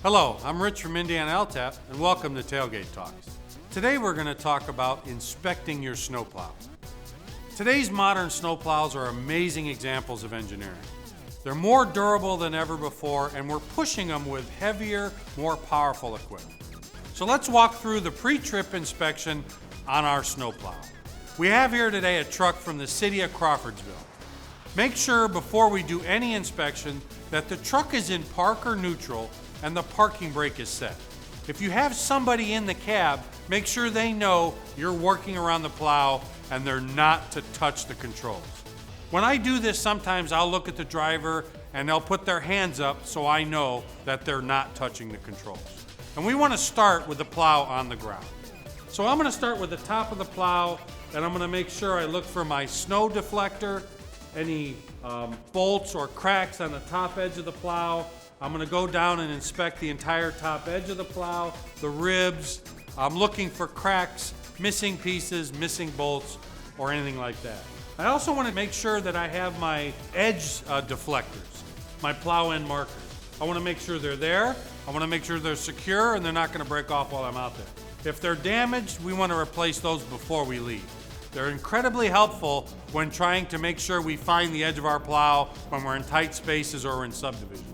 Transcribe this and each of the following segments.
Hello, I'm Rich from Indiana LTAP, and welcome to Tailgate Talks. Today we're going to talk about inspecting your snowplow. Today's modern snowplows are amazing examples of engineering. They're more durable than ever before, and we're pushing them with heavier, more powerful equipment. So let's walk through the pre-trip inspection on our snowplow. We have here today a truck from the city of Crawfordsville. Make sure before we do any inspection that the truck is in park or neutral and the parking brake is set. If you have somebody in the cab, make sure they know you're working around the plow and they're not to touch the controls. When I do this, sometimes I'll look at the driver and they'll put their hands up so I know that they're not touching the controls. And we want to start with the plow on the ground. So I'm going to start with the top of the plow, and I'm going to make sure I look for my snow deflector, any bolts or cracks on the top edge of the plow. I'm going to go down and inspect the entire top edge of the plow, the ribs. I'm looking for cracks, missing pieces, missing bolts, or anything like that. I also want to make sure that I have my edge deflectors, my plow end markers. I want to make sure they're there. I want to make sure they're secure and they're not going to break off while I'm out there. If they're damaged, we want to replace those before we leave. They're incredibly helpful when trying to make sure we find the edge of our plow when we're in tight spaces or in subdivisions.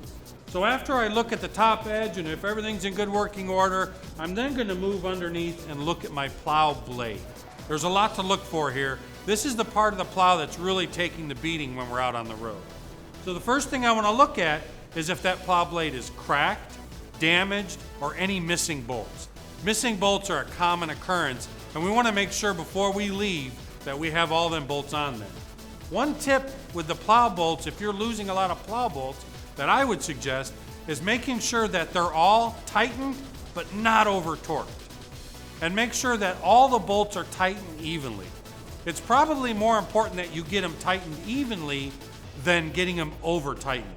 So after I look at the top edge and if everything's in good working order, I'm then going to move underneath and look at my plow blade. There's a lot to look for here. This is the part of the plow that's really taking the beating when we're out on the road. So the first thing I want to look at is if that plow blade is cracked, damaged, or any missing bolts. Missing bolts are a common occurrence, and we want to make sure before we leave that we have all them bolts on there. One tip with the plow bolts, if you're losing a lot of plow bolts, that I would suggest is making sure that they're all tightened but not over torqued. And make sure that all the bolts are tightened evenly. It's probably more important that you get them tightened evenly than getting them over tightened.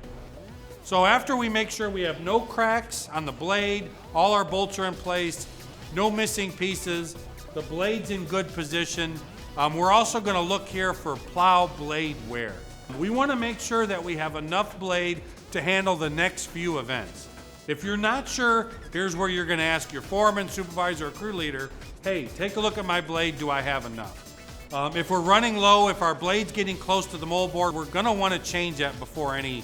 So after we make sure we have no cracks on the blade, all our bolts are in place, no missing pieces, the blade's in good position, we're also going to look here for plow blade wear. We want to make sure that we have enough blade to handle the next few events. If you're not sure, here's where you're going to ask your foreman, supervisor, or crew leader, hey, take a look at my blade, do I have enough? If we're running low, if our blade's getting close to the moldboard, we're going to want to change that before any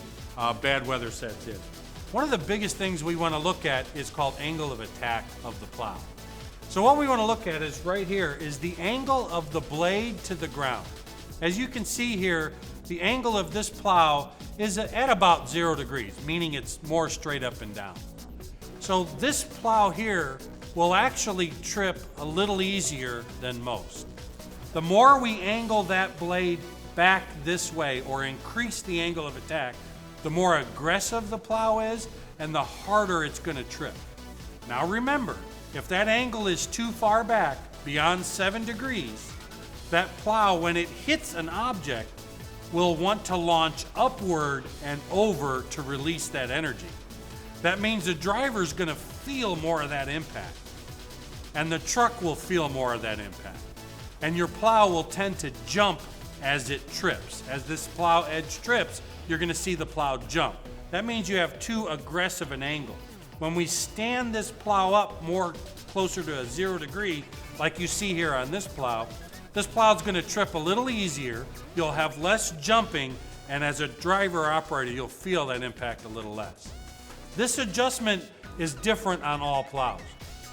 bad weather sets in. One of the biggest things we want to look at is called angle of attack of the plow. So what we want to look at is right here is the angle of the blade to the ground. As you can see here, the angle of this plow is at about 0 degrees, meaning it's more straight up and down. So this plow here will actually trip a little easier than most. The more we angle that blade back this way or increase the angle of attack, the more aggressive the plow is and the harder it's going to trip. Now remember, if that angle is too far back, beyond 7 degrees, that plow, when it hits an object, will want to launch upward and over to release that energy. That means the driver's going to feel more of that impact, and the truck will feel more of that impact. And your plow will tend to jump as it trips. As this plow edge trips, you're going to see the plow jump. That means you have too aggressive an angle. When we stand this plow up more closer to a 0 degree, like you see here on this plow is going to trip a little easier, you'll have less jumping, and as a driver or operator, you'll feel that impact a little less. This adjustment is different on all plows,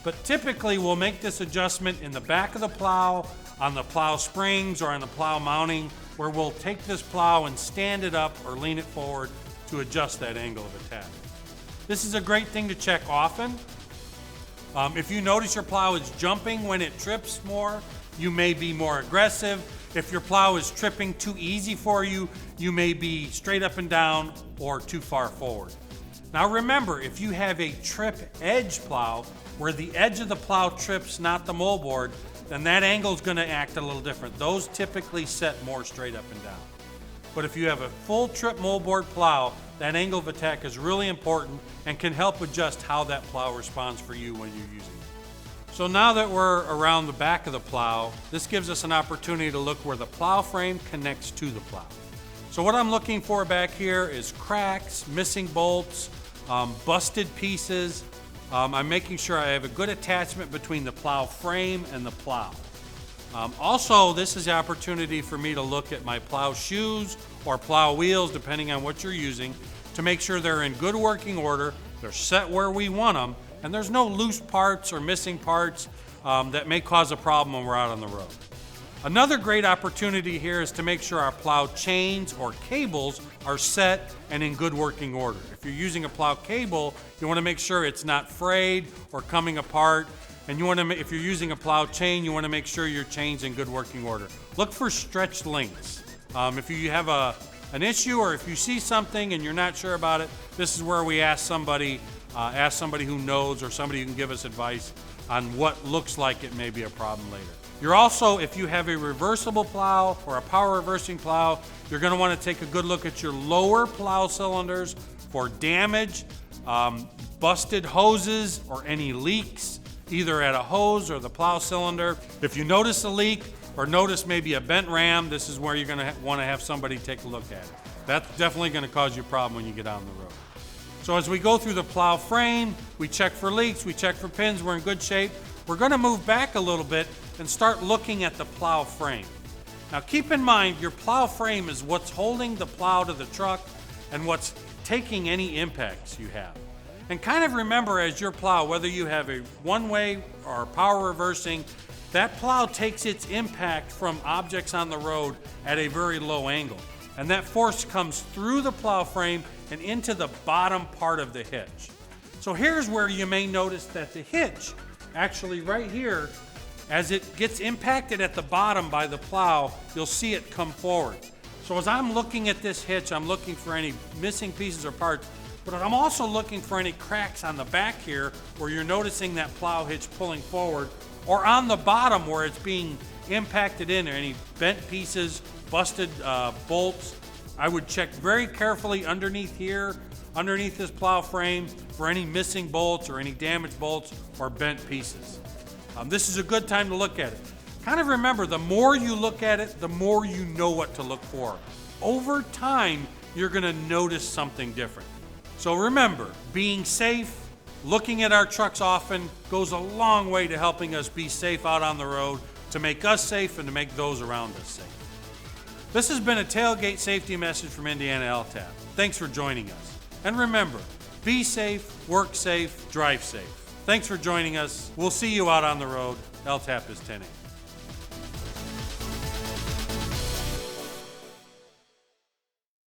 but typically we'll make this adjustment in the back of the plow, on the plow springs, or on the plow mounting, where we'll take this plow and stand it up or lean it forward to adjust that angle of attack. This is a great thing to check often. If you notice your plow is jumping when it trips more, you may be more aggressive. If your plow is tripping too easy for you, you may be straight up and down or too far forward. Now remember, if you have a trip edge plow where the edge of the plow trips, not the moldboard, then that angle is going to act a little different. Those typically set more straight up and down. But if you have a full trip moldboard plow, that angle of attack is really important and can help adjust how that plow responds for you when you're using it. So now that we're around the back of the plow, this gives us an opportunity to look where the plow frame connects to the plow. So what I'm looking for back here is cracks, missing bolts, busted pieces. I'm making sure I have a good attachment between the plow frame and the plow. Also, this is the opportunity for me to look at my plow shoes or plow wheels, depending on what you're using, to make sure they're in good working order, they're set where we want them, and there's no loose parts or missing parts that may cause a problem when we're out on the road. Another great opportunity here is to make sure our plow chains or cables are set and in good working order. If you're using a plow cable, you want to make sure it's not frayed or coming apart. And you want to, if you're using a plow chain, you want to make sure your chain's in good working order. Look for stretched links. If you have an issue or if you see something and you're not sure about it, this is where we ask somebody who knows or somebody who can give us advice on what looks like it may be a problem later. You're also, if you have a reversible plow or a power reversing plow, you're going to want to take a good look at your lower plow cylinders for damage, busted hoses, or any leaks, either at a hose or the plow cylinder. If you notice a leak or notice maybe a bent ram, this is where you're going to want to have somebody take a look at it. That's definitely going to cause you a problem when you get on the road. So as we go through the plow frame, we check for leaks, we check for pins, we're in good shape. We're going to move back a little bit and start looking at the plow frame. Now keep in mind, your plow frame is what's holding the plow to the truck and what's taking any impacts you have. And kind of remember, as your plow, whether you have a one-way or power reversing, that plow takes its impact from objects on the road at a very low angle. And that force comes through the plow frame and into the bottom part of the hitch. So here's where you may notice that the hitch, actually right here, as it gets impacted at the bottom by the plow, you'll see it come forward. So as I'm looking at this hitch, I'm looking for any missing pieces or parts, but I'm also looking for any cracks on the back here where you're noticing that plow hitch pulling forward, or on the bottom where it's being impacted in, or any bent pieces, busted bolts. I would check very carefully underneath here, underneath this plow frame, for any missing bolts or any damaged bolts or bent pieces. This is a good time to look at it. Kind of remember, the more you look at it, the more you know what to look for. Over time, you're going to notice something different. So remember, being safe, looking at our trucks often goes a long way to helping us be safe out on the road, to make us safe and to make those around us safe. This has been a Tailgate safety message from Indiana LTAP. Thanks for joining us. And remember, be safe, work safe, drive safe. Thanks for joining us. We'll see you out on the road. LTAP is 10-8.